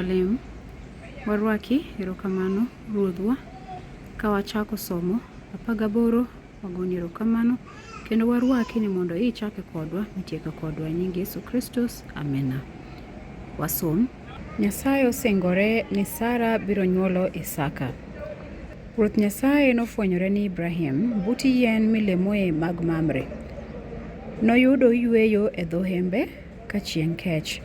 walem. Warwaki erokamano ruodhwa. Ka wachako somo 18 wagoni erokamano kendo warwaki ni mondo ichake kodwa mitieka kodwa e nying Yesu Kristus. Amena. Wasom. Nyasaye osingore ni Sara biro nyuolo Isaka. Ruoth Nyasaye nofwenyore ni Ibrahim but yien milemoe mag Mamre. Noyudo yweyo e dho hembe ka chieng' kech.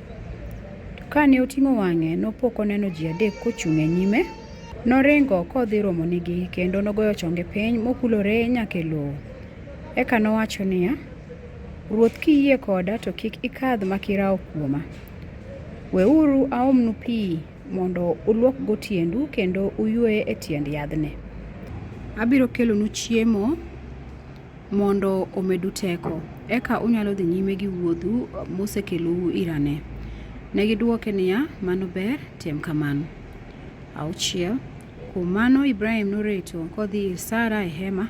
Kane oting'o wang'e nopoko neno ji adek kochung' e nyime. Noringo kodhi romo nigi kendo nogoyo chonge piny mokulore nyaka e lowo. Eka nowacho niya, Ruoth kiyie koda to kik ikadh makirawo kuoma. Weuru aomnu pi mondo uluokgo tiendu kendo uywe e tiend yadhne. Abiro kelonu chiemo mondo omedu teko. Eka unyalo dhi nyime gi wuodhu mosekelou irane. Negidwoke niya, mano ber, tem kamano. 6. Kuom mano Ibrahim noreto kodhi ir Sara e hema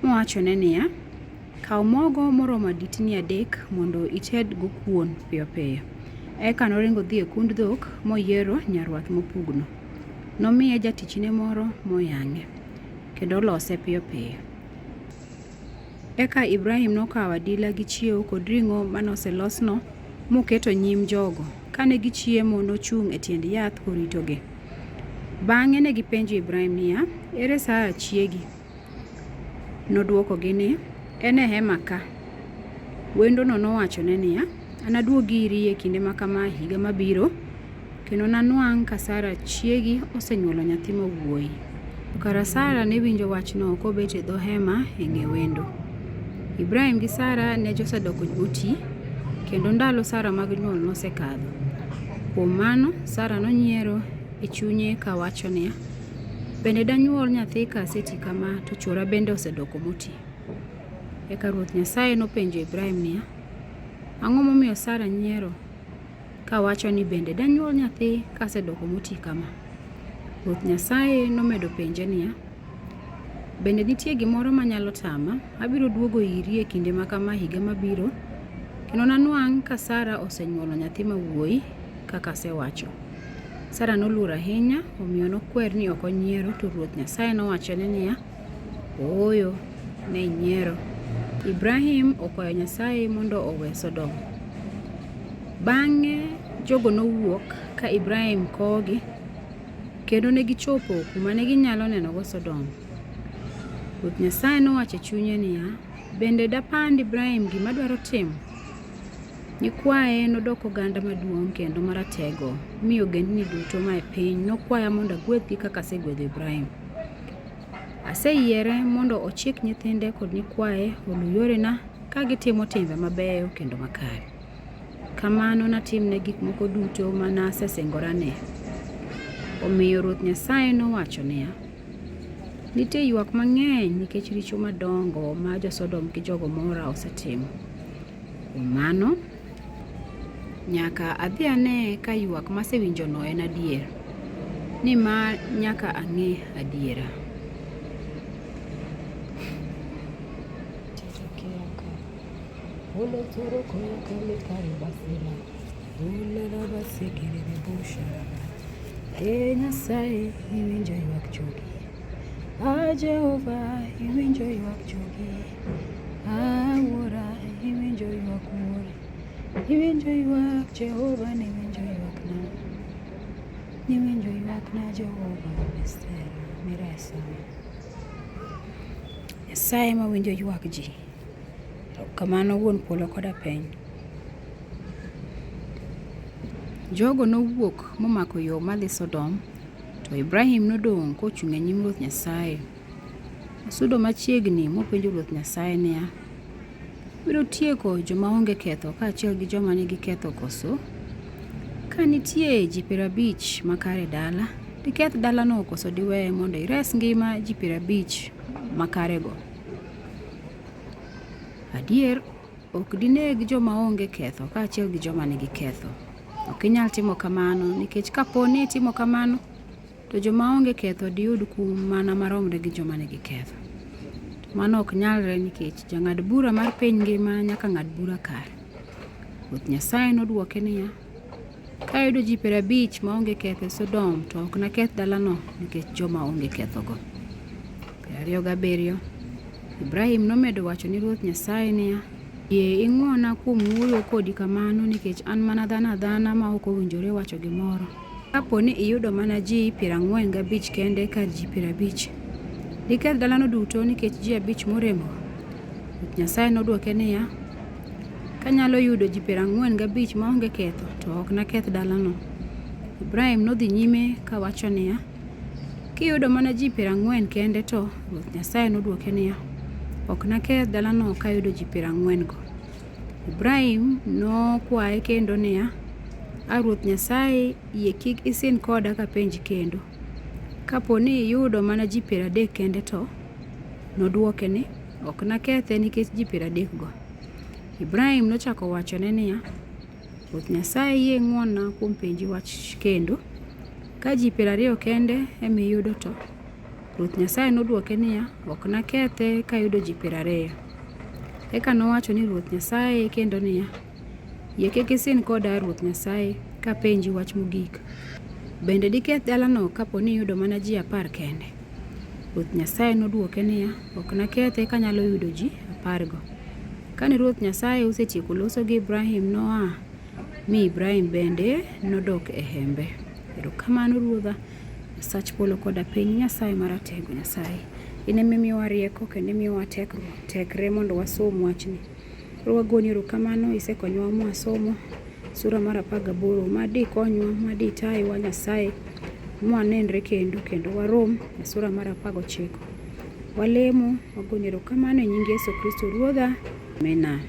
mowachone niya, kaw mogo moromo ditni 3 mondo itedgo kuon piyo piyo. Eka noringo dhi e kund dhok moyiero nyarwath mopugno. Nomiye jatichne moro moyang'e kendo lose piyo piyo. Eka Ibrahim nokawo adila gi chiewo kod ring'o manoselosno moketo nyim jogo. Kane gichiemo nochung' e tiend yath koritogi. Bang'e ne gipenjo Ibrahim niya, ere Sara chiegi? Nodwokogi ni, en e hema ka. Wendono nowachone niya, anaduogi iri e kinde makama higa mabiro kendo nanwang' ka Sara chiegi osenyuolo nyathi mawuoyi. Kara Sara ne winjo wachno kobet e dho hema e ng'e wendo. Ibrahim gi Sara ne josedoko oti kendo ndalo Sara mag nyuol nosekadho. Kuom mano Sara nonyiero e chunye ka wacho niya, bende danyuol nyathi ka aseti kama to chwora bende osedoko moti. Eka Ruoth Nyasaye nopenjo Ibrahim niya, ang'o momiyo Sara nyiero ka wacho ni bende danyuol nyathi ka asedoko moti kama? Ruoth Nyasaye nomedo penje niya, bende nitie gimoro manyalo tama? Abiro duogo iri e kinde makama higa mabiro kendo nanwang' ka Sara osenyuolo nyathi mawuoyi kaka asewacho. Sara noluor ahinya omiyo nokwer ni ok onyiero, to Ruoth Nyasaye nowachone niya, ooyo, ne nyiero. Ibrahim okwayo Nyasaye mondo owe Sodom. Bang'e jogo nowuok ka Ibrahim kogi kendo ne gichopo kuma ne ginyalo nenogo Sodom. Ruoth Nyasaye nowacho e chunye niya, bende dapand Ibrahim gima dwaro timo? Nyikwaye nodoko oganda maduong' kendo maratego, mi ogendni duto ma e piny nokwaya mondo agwedhgi kaka asegwedho Ibrahim. Aseyiere mondo ochik nyithinde kod nyikwaye olu yorena ka gitimo timbe mabeyo kendo makare. Kamano natimne gik moko duto mana asesingorane. Omiyo Ruoth Nyasaye nowacho niya, nitie ywak mang'eny nikech richo madongo ma jo-Sodom gi jogo Gomora osetimo. Kuom mano nyaka adhi ane ka ywak masewinjono en adier, ni ma nyaka ang'e adiera. Nyasaye iwinjo ywak jogi, Jehova iwinjo ywak jogi, Wuora iwinjo ywak wuori, iwinjo ywak Jehova niwinjo ywakna, niwinjo ywakna Jehova mistera miresa. Nyasaye ma winjo ywak ji, kamano wuon polo koda piny. Jogo nowuok momako yo madhi Sodom, to Ibrahim nodong' kochung' e nyim Ruoth Nyasaye. Osudo machiegni mopenjo Ruoth Nyasaye niya, biro tieko joma onge ketho kaachiel gi joma nigi ketho koso? Ka nitie ji 50 makare dala, diketh dalano koso diweye mondo ires ngima ji 50 makarego? Adier, ok dineg joma onge ketho kaachiel gi joma nigi ketho. Ok inyal timo kamano nikech kapo ni timo kamano to joma onge ketho diyud kum mana maromre gi joma nigi ketho. Mano ok nyalre nikech jang'ad bura mar piny ngima nyaka ng'ad bura kare. Ruoth Nyasaye nodwoke niya, Kayudo ji 50 maonge ketho e Sodom, to ok naketh dalano nikech joma onge kethogo. 27. Ibrahim nomedo wacho ni Ruoth Nyasaye niya, yie ing'wona kuom wuoyo kodi kamano nikech an mana dhano adhana ma ok owinjore wacho gimoro. Kapo ni iyudo mana ji 45 kende kar ji 50, diketh dalano duto nikech ji 5 moremo? Ruoth Nyasaye nodwoke niya, kanyalo yudo ji 45 maonge ketho, to ok naketh dalano. Ibrahim nodhi nyime kawacho niya, kiyudo mana ji 40 kende to? Ruoth Nyasaye nodwoke niya, ok naketh dalano kayudo ji 40 go. Ibrahim nokwaye kendo niya, Ruoth Nyasaye, yie kik isin koda kapenji kendo. Kapo ni iyudo mana ji 30 kende to? Nodwoke ni, ok nakethe nikech ji 30 go. Ibrahim nochako wachone niya, Ruoth Nyasaye yie ng'wona kuom penji wach kendo. Ka ji 20 kende emiyudo to? Ruoth Nyasaye nodwoke niya, ok nakethe kayudo ji 20. Eka nowacho ni Ruoth Nyasaye kendo niya, yie kik isin koda Ruoth Nyasaye kapenji wach mogik. Bende diketh dalano kapo ni iyudo mana ji 10 kende? Ruoth Nyasaye nodwoke niya, ok nakethe kanyalo yudo ji 10 go. Kane Ruoth Nyasaye osetieko loso gi Ibrahim, noa mi Ibrahim bende nodok e hembe. Erokamano Ruodha, Nyasach polo koda piny, Nyasaye maratego, Nyasaye in emimiyowa rieko kendo imiyowa tekre mondo wasom wachni. Koro wagoni erokamano, isekonyowa mwasomo sura mar 18 madi konywa, madi tayowa Nyasaye, mwanenre kendo warom e sura mar 19. Walemo wagoni erokamano e nying Yesu Kristo Ruodha. Amena.